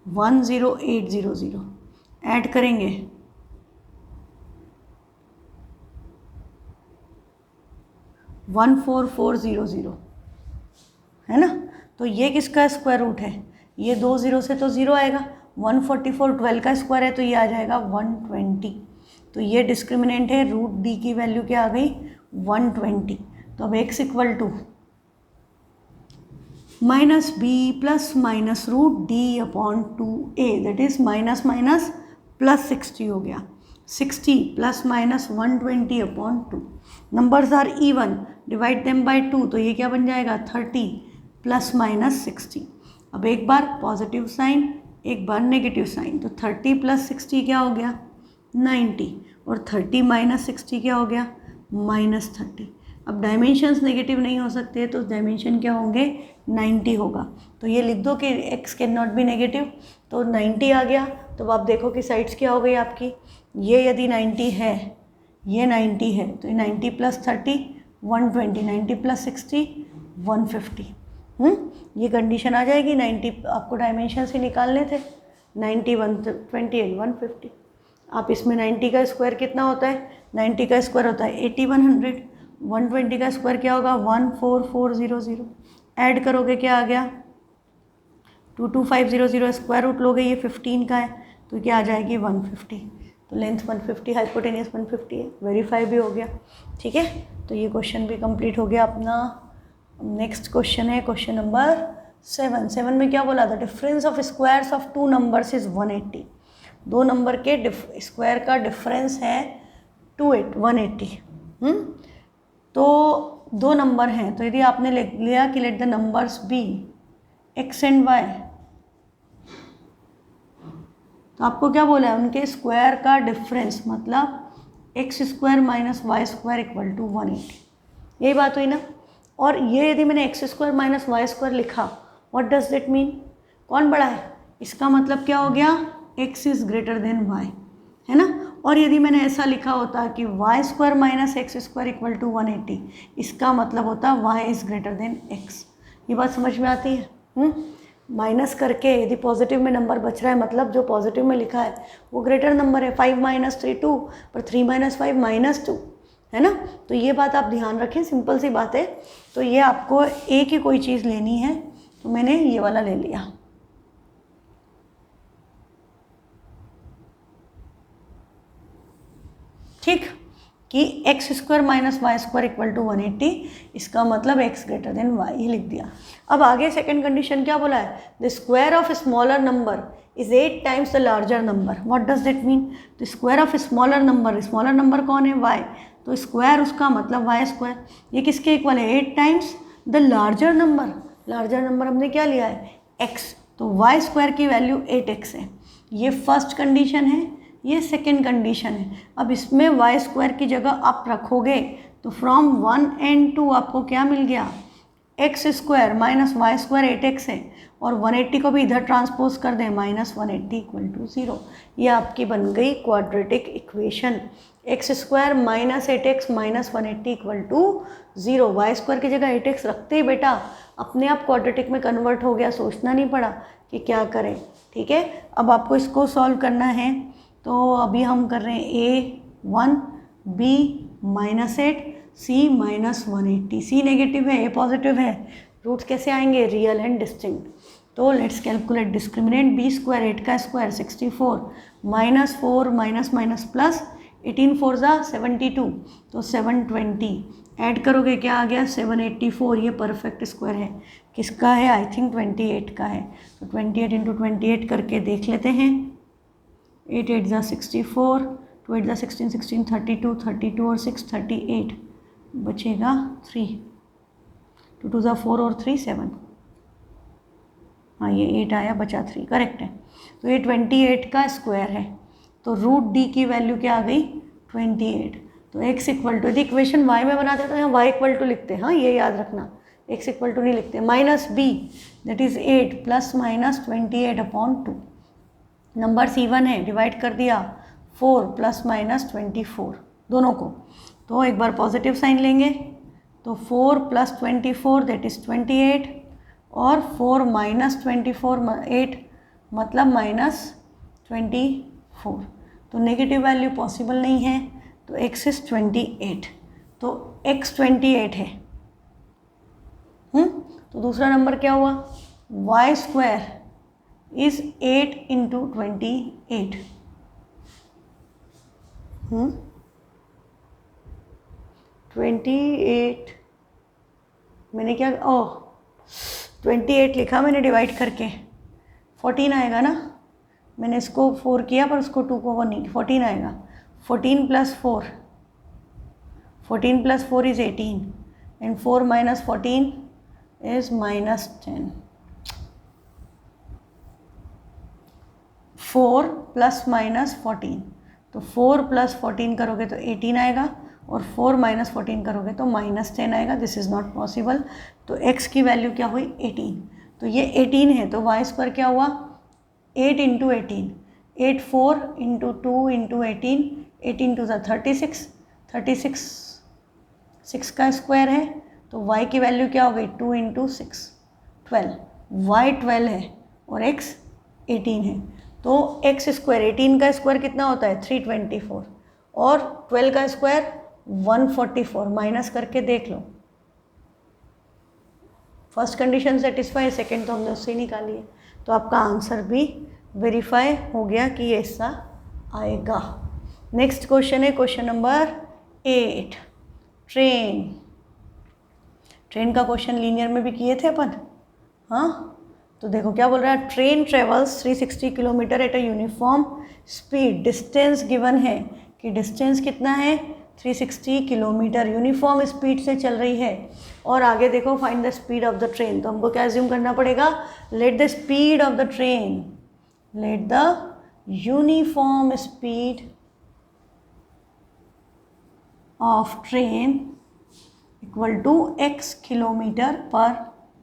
10800, add करेंगे 14400, है ना। तो ये किसका स्क्वायर रूट है, ये 2 0 से तो 0 आएगा, 144 12 का स्क्वायर है तो ये आ जाएगा 120, तो ये डिस्क्रिमिनेंट है, रूट डी की वैल्यू क्या आ गई 120। तो अब x equal to -b + -√d/2a, that is minus minus plus 60 हो गया, 60 ± 120/2, numbers are even, divide them by 2, तो ये क्या बन जाएगा 30 ± 60। अब एक बार पॉजिटिव साइन एक बार नेगेटिव साइन, तो 30 + 60 क्या हो गया 90, और 30 - 60 क्या हो गया -30। अब डायमेंशंस नेगेटिव नहीं हो सकते, तो डायमेंशन क्या होंगे 90 होगा, तो ये लिख दो कि x can not be negative, तो 90 आ गया। तो अब आप देखो कि साइड्स क्या हो गई आपकी, ये यदि 90 है, ये 90 है, तो 90 + 30 120, 90 + 60 150, ये कंडीशन आ जाएगी। 90 आपको डायमेंशन से निकालने थे, 90 128 150। आप इसमें 90 का स्क्वायर कितना होता है, 90 का स्क्वायर होता है 8100, 120 का स्क्वायर क्या होगा 14400, ऐड करोगे क्या आ गया 22500, स्क्वायर रूट लोगे ये 15 का है, तो क्या आ जाएगी 150। तो लेंथ 150, हाइपोटेनियस 150 है, वेरीफाई भी हो गया। ठीक है, तो ये क्वेश्चन भी कंप्लीट हो गया अपना। नेक्स्ट क्वेश्चन है क्वेश्चन नंबर 7 में क्या बोला था, difference of squares of 2 numbers is 180, 2 number के स्क्वायर का डिफरेंस है 180। तो 2 नंबर हैं, तो यदि आपने लिया कि let the numbers be x and y, तो आपको क्या बोला है, उनके स्क्वायर का डिफरेंस मतलब x square minus y square equal to 180, यही बात हुई ना। और ये यदि मैंने x square minus y square लिखा, व्हाट डज दैट मीन, कौन बड़ा है, इसका मतलब क्या हो गया, x is greater than y, है ना। और यदि मैंने ऐसा लिखा होता कि y square minus x square equal to 180, इसका मतलब होता y is greater than x. ये बात समझ में आती है। माइनस करके यदि पॉजिटिव में नंबर बच रहा है, मतलब जो पॉजिटिव में लिखा है वो ग्रेटर नंबर है। 5 माइनस 3 2, पर 3 माइनस 5 माइनस 2, है ना। तो ये बात आप ध्यान रखें, सिंपल सी बात है। तो ये आपको एक ही कोई चीज़ लेनी है, तो मैंने ये वाला ले लिया। ठीक, कि x square minus y square equal to 180, इसका मतलब एक्स ग्रेटर देन वाई, ये लिख दिया। अब आगे सेकंड कंडीशन क्या बोला है, the square of smaller number is 8 times the larger number. What does that mean, the square of smaller number कौन है, वाई, तो स्क्वायर उसका मतलब वाई स्क्वायर, ये किसके इक्वल है, 8 टाइम्स द लार्जर नंबर हमने क्या लिया है, एक्स, तो वाई स्क्वायर की वैल्यू 8x है। ये फर्स्ट कंडीशन है, ये सेकेंड कंडीशन है। अब इसमें वाई स्क्वायर की जगह आप रखोगे तो फ्रॉम 1 and 2 आपको क्या मिल गया, x square minus y square 8x है, और 180 को भी इधर ट्रांसपोज कर दें, माइनस 180 इक्वल टू 0। ये आपकी बन गई quadratic equation, x square minus 8x minus 180 equal to 0। Y square की जगह 8x रखते ही बेटा अपने आप क्वाड्रेटिक में कन्वर्ट हो गया, सोचना नहीं पड़ा कि क्या करें। ठीक है, अब आपको इसको सॉल्व करना है, तो अभी हम कर रहे हैं A1 B -8 C minus 180, C negative है A पॉजिटिव है, रूट्स कैसे आएंगे, रियल एंड डिस्टिंक्ट। तो let's calculate discriminant, B square 8 का square 64 minus 4 minus minus plus 18 4 ज़ा 72, तो 720 ऐड करोगे क्या आ गया 784। ये परफेक्ट स्क्वायर है, किसका है, आई थिंक 28 का है। तो 28 इंटू 28 करके देख लेते हैं, 8 8 ज़ा 64, 2 8 ज़ा 16 16 32 32 और 6 38, बचेगा 3, 2 2 ज़ा 4 और 3 7, हाँ ये 8 आया, बचा 3, करेक्ट है। तो ये 28 का स्क्वायर है, तो रूट डी की वैल्यू क्या आ गई 28। तो x इक्वल टू, यदि इक्वेशन y में बनाते तो यहाँ y इक्वल टू लिखते हैं, हाँ ये याद रखना, x इक्वल टू नहीं लिखते, minus b that is 8 plus minus 28 upon 2, number C1 है, डिवाइड कर दिया 4 प्लस माइनस 24 दोनों को, तो एक बार पॉजिटिव साइन लेंगे, तो 4 प्लस 24 दैट इज़ 28, और 4 माइनस 24 8 मतलब माइनस 24, तो नेगेटिव वैल्यू पॉसिबल नहीं है, तो x इज़ 28, तो x 28 है। तो दूसरा नंबर क्या हुआ, y स्क्वायर इज़ 8 इंटू 28, 28 मैंने क्या, 28 लिखा मैंने डिवाइड करके, 14 आएगा ना, मैंने इसको 4 किया पर उसको 2 को 1 नहीं, 14 आएगा, 14 plus 4, 14 plus 4 is 18 and 4 minus 14 is minus 10, 4 plus minus 14, तो 4 प्लस 14 करोगे तो 18 आएगा, और 4 माइनस 14 करोगे तो माइनस 10 आएगा, दिस इज़ नॉट पॉसिबल। तो x की वैल्यू क्या हुई 18, तो ये 18 है, तो y स्क्वायर क्या हुआ 8 इंटू 18, 8 4 इंटू 2 इंटू 18, 18 2 ज़ा 36, 36 6 का स्क्वायर है, तो y की वैल्यू क्या हो गई 2 इंटू 6 12, y 12 है और x 18 है, तो x स्क्वायर 18 का स्क्वायर कितना होता है 324, और 12 का स्क्वायर 144, माइनस करके देख लो, फर्स्ट कंडीशन सेटिस्फाई, सेकंड तो हमने उससे निकाली है, तो आपका आंसर भी वेरीफाई हो गया कि ये ऐसा आएगा। नेक्स्ट क्वेश्चन है क्वेश्चन नंबर 8, ट्रेन का क्वेश्चन लीनियर में भी किए थे अपन, हाँ। तो देखो क्या बोल रहा है, train travels 360 kilometre at a uniform speed, distance given है कि डिस्टेंस कितना है 360 किलोमीटर, यूनिफॉर्म स्पीड से चल रही है, और आगे देखो find the speed of the train, तो हमको क्या एज्यूम करना पड़ेगा, let the speed of the train uniform speed of train equal to x kilometre per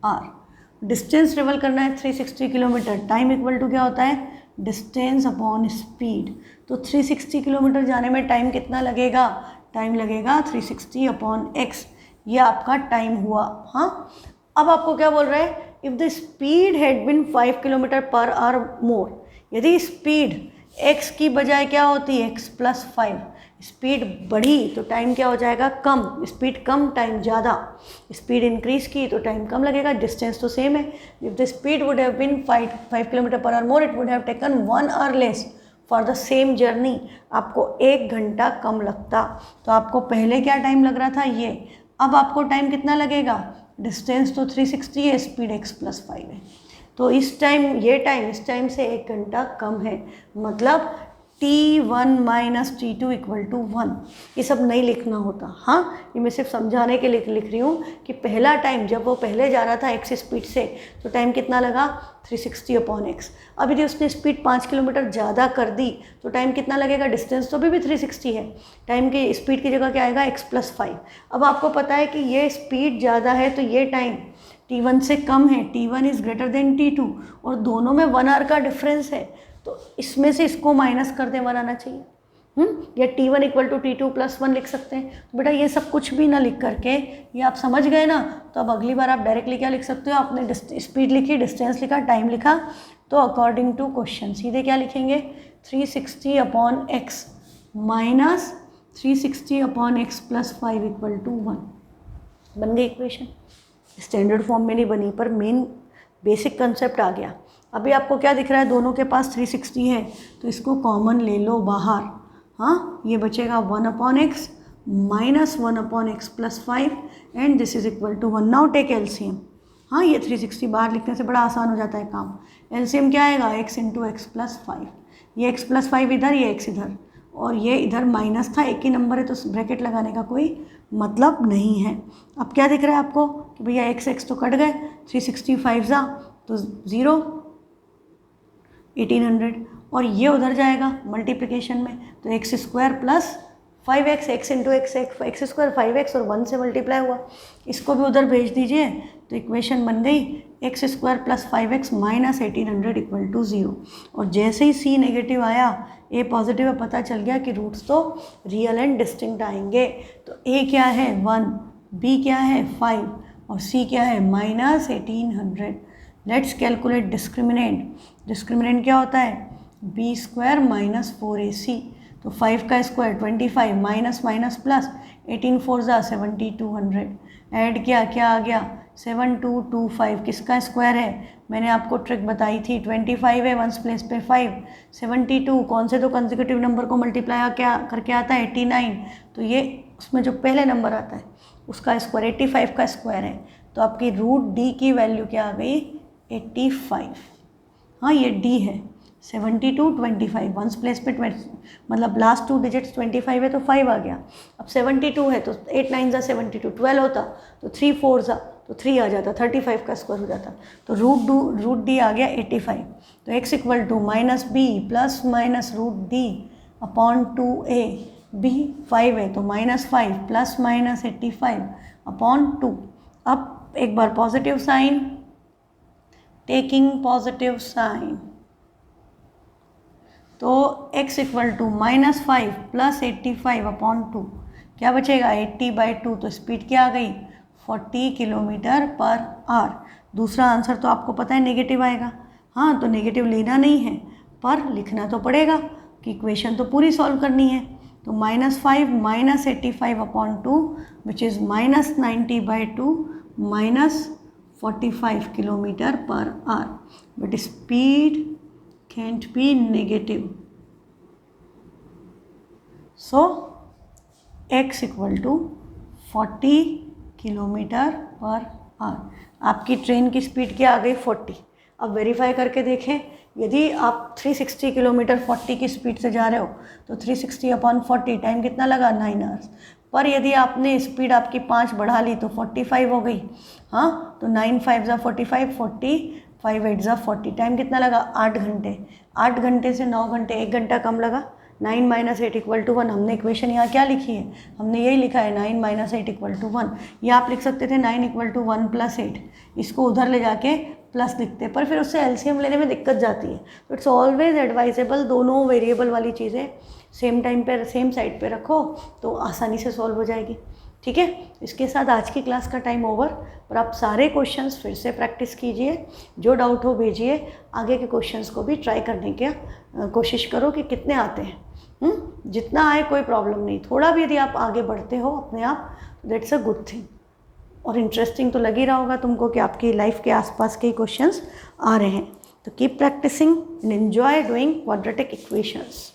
hour. Distance travel करना है 360 किलोमीटर, टाइम इक्वल टू क्या होता है, डिस्टेंस अपॉन स्पीड। तो 360 किलोमीटर जाने में टाइम कितना लगेगा, टाइम लगेगा 360 अपॉन x, ये आपका टाइम हुआ। हाँ, अब आपको क्या बोल रहा है, if the speed had been 5 kilometre per hour more, यदि स्पीड x की बजाय क्या होती है x प्लस 5, स्पीड बढ़ी तो टाइम क्या हो जाएगा, कम, स्पीड कम टाइम ज़्यादा, स्पीड इंक्रीज की तो टाइम कम लगेगा, डिस्टेंस तो सेम है। If the speed would have been 5 kilometre per hour more it would have taken 1 hour less for the same journey, आपको 1 घंटा कम लगता। तो आपको पहले क्या टाइम लग रहा था ये, अब आपको टाइम कितना लगेगा, डिस्टेंस तो 360 है, स्पीड x प्लस 5 है, तो इस टाइम ये टाइम इस टाइम से 1 घंटा कम है, मतलब T1 minus T2 equal to 1। ये सब नहीं लिखना होता, हाँ, ये मैं सिर्फ समझाने के लिए लिख रही हूँ कि पहला टाइम जब वो पहले जा रहा था x स्पीड से तो टाइम कितना लगा 360 अपॉन x। अब यदि उसने स्पीड 5 किलोमीटर ज़्यादा कर दी तो टाइम कितना लगेगा, डिस्टेंस तो अभी भी 360 है, टाइम की स्पीड की जगह क्या आएगा x प्लस 5। अब आपको पता है कि ये स्पीड ज़्यादा है तो ये टाइम T1 से कम है, T1 is greater then T2 और दोनों में 1 आवर का डिफरेंस है, तो इसमें से इसको माइनस कर दें 1 आना चाहिए। या T1 equal to T2 plus 1 लिख सकते हैं। तो बेटा ये सब कुछ भी ना लिख करके, ये आप समझ गए ना, तो अब अगली बार आप डायरेक्टली क्या लिख सकते हो, आपने स्पीड लिखी, डिस्टेंस लिखा, टाइम लिखा, तो अकॉर्डिंग टू क्वेश्चन सीधे क्या लिखेंगे, 360 upon x minus 360 upon x plus 5 equal to 1। बन गई इक्वेशन। स्टैंडर्ड फॉर्म में नहीं बनी पर मेन बेसिक कंसेप्ट आ गया। अभी आपको क्या दिख रहा है, दोनों के पास 360 है तो इसको कॉमन ले लो बाहर। हाँ, ये बचेगा 1 upon x minus 1 upon x plus 5 and this is equal to 1। Now take LCM. हाँ, ये 360 बाहर लिखने से बड़ा आसान हो जाता है काम। एलसीएम क्या आएगा, x इंटू एक्स प्लस 5, ये x प्लस 5 इधर, ये x इधर, और ये इधर माइनस था, एक ही नंबर है तो ब्रैकेट लगाने का कोई मतलब नहीं है। अब क्या दिख रहा है आपको कि भैया x तो कट गए, 365 जा तो 0, 1800, और ये उधर जाएगा मल्टीप्लिकेशन में तो x square plus 5x, x into x square 5x और 1 से मल्टीप्लाई हुआ, इसको भी उधर भेज दीजिए तो इक्वेशन बन गई x square plus 5x minus 1800 equal to 0। और जैसे ही c नेगेटिव आया, a पॉजिटिव है, पता चल गया कि रूट्स तो रियल एंड डिस्टिंक्ट आएंगे। तो a क्या है 1, b क्या है 5 और c क्या है minus 1800। Let's calculate discriminant. Discriminant क्या होता है, b स्क्वायर माइनस 4ac, तो 5 का स्क्वायर 25 माइनस माइनस प्लस 18 4 जा 7200, ऐड किया क्या आ गया 7225। किसका स्क्वायर है, मैंने आपको ट्रिक बताई थी, 25 है वंस प्लेस पे 5, 72 कौन से दो कंसेक्यूटिव नंबर को मल्टीप्लाई क्या करके आता है 89, तो ये उसमें जो पहले नंबर आता है उसका स्क्वायर 85 का स्क्वायर है, तो आपकी रूट डी की वैल्यू क्या आ गई 85। हाँ, ये डी है 72 25 वंस प्लेस पे 20, मतलब लास्ट 2 डिजिट्स 25 है तो 5 आ गया। अब 72 है तो 8 9 जा 72, 12 होता तो 3 4 जा तो 3 आ जाता, 35 का स्क्वायर हो जाता, तो रूट डी आ गया 85। तो x equal to minus B plus minus root D upon 2a, b 5 है तो माइनस 5 प्लस माइनस 85 अपॉन 2। अब एक बार positive sign, taking positive sign, तो x equal to minus 5 plus 85 upon 2, क्या बचेगा 80/2, तो स्पीड क्या आ गई 40 किलोमीटर पर आवर। दूसरा आंसर तो आपको पता है नेगेटिव आएगा, हाँ, तो नेगेटिव लेना नहीं है पर लिखना तो पड़ेगा कि इक्वेशन तो पूरी सॉल्व करनी है। तो minus 5 minus 85 upon 2 which is minus 90/2 minus 45 kilometre per our, but speed can't be negative. So x equal to 40 kilometre per our. आपकी ट्रेन की स्पीड क्या आ गई 40। अब वेरीफाई करके देखें, यदि आप 360 किलोमीटर 40 की स्पीड से जा रहे हो तो 360 अपॉन 40 टाइम कितना लगा 9 आवर्स। पर यदि आपने स्पीड आपकी 5 बढ़ा ली तो 45 हो गई, हाँ, तो 9 5 जा 45, 5 8 ज़ा 40, टाइम कितना लगा 8 घंटे। 8 घंटे से 9 घंटे 1 घंटा कम लगा। 9 - 8 = 1। हमने इक्वेशन यहाँ क्या लिखी है, हमने यही लिखा है 9 - 8 = 1। या आप लिख सकते थे 9 = 1 + 8, इसको उधर ले जाके प्लस लिखते, पर फिर उससे एलसीएम लेने में दिक्कत जाती है। तो इट्स ऑलवेज एडवाइजेबल दोनों वेरिएबल वाली चीज़ें सेम टाइम पे सेम साइड पे रखो तो आसानी से सॉल्व हो जाएगी। ठीक है, इसके साथ आज की क्लास का टाइम ओवर। पर आप सारे क्वेश्चंस फिर से प्रैक्टिस कीजिए, जो डाउट हो भेजिए, आगे के क्वेश्चंस को भी ट्राई करने की कोशिश करो कि कितने आते हैं। जितना आए कोई प्रॉब्लम नहीं, थोड़ा भी यदि आप आगे बढ़ते हो अपने आप, दैट्स अ गुड थिंग। और इंटरेस्टिंग तो लग ही रहा होगा तुमको कि आपकी लाइफ के आसपास के क्वेश्चंस आ रहे हैं। तो keep practising and enjoy doing quadratic equations.